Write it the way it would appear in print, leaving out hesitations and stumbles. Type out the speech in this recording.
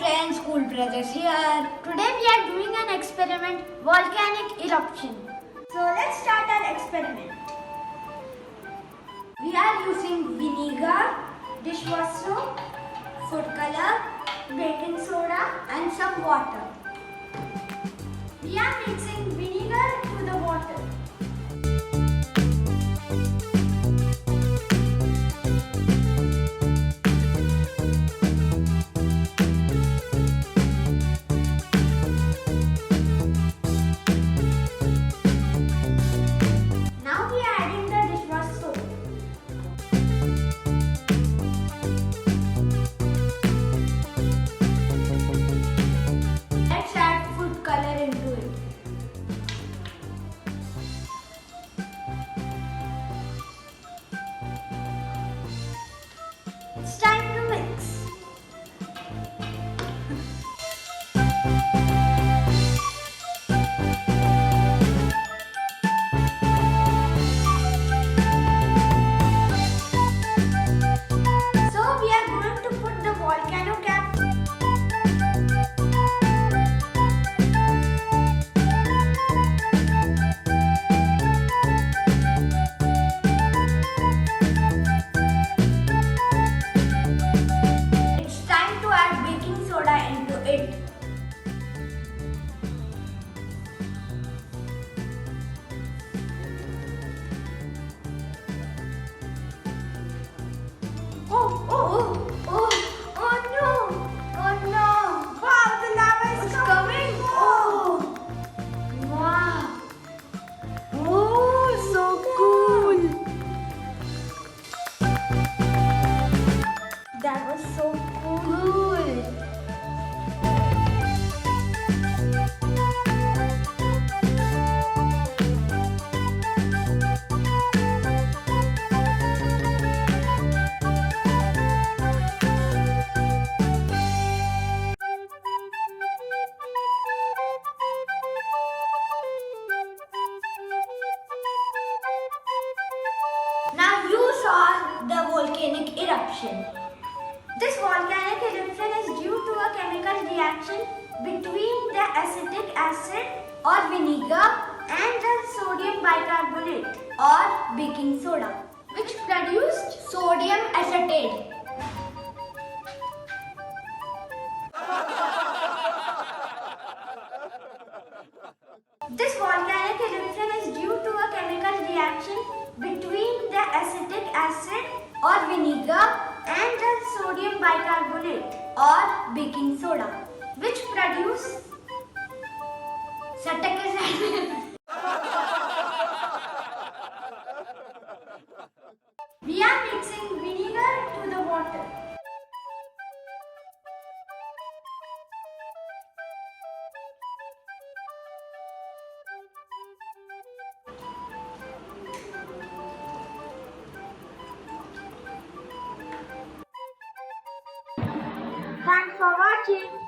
friends, Cool Brotherz here. Today we are doing an experiment, volcanic eruption. So let's start our experiment. We are using vinegar, dishwash soap, food color, baking soda and some water. We are mixing vinegar to the water. Now we are adding the dishwash soap. Let's add food color into it. It's time to mix. So we are going to put the volcano cap. It's time to add baking soda into it. Oh no! Oh no! Wow, the lava is coming! Oh! Wow! Oh, so cool! That was so Cool! Now you saw the volcanic eruption. This volcanic eruption is due to a chemical reaction between the acetic acid or vinegar and the sodium bicarbonate or baking soda, which produced sodium acetate. This volcanic eruption is due to a chemical reaction between the acetic acid or vinegar and the sodium bicarbonate or baking soda, which produce citric acid. We are mixing vinegar to the water. Thanks for watching.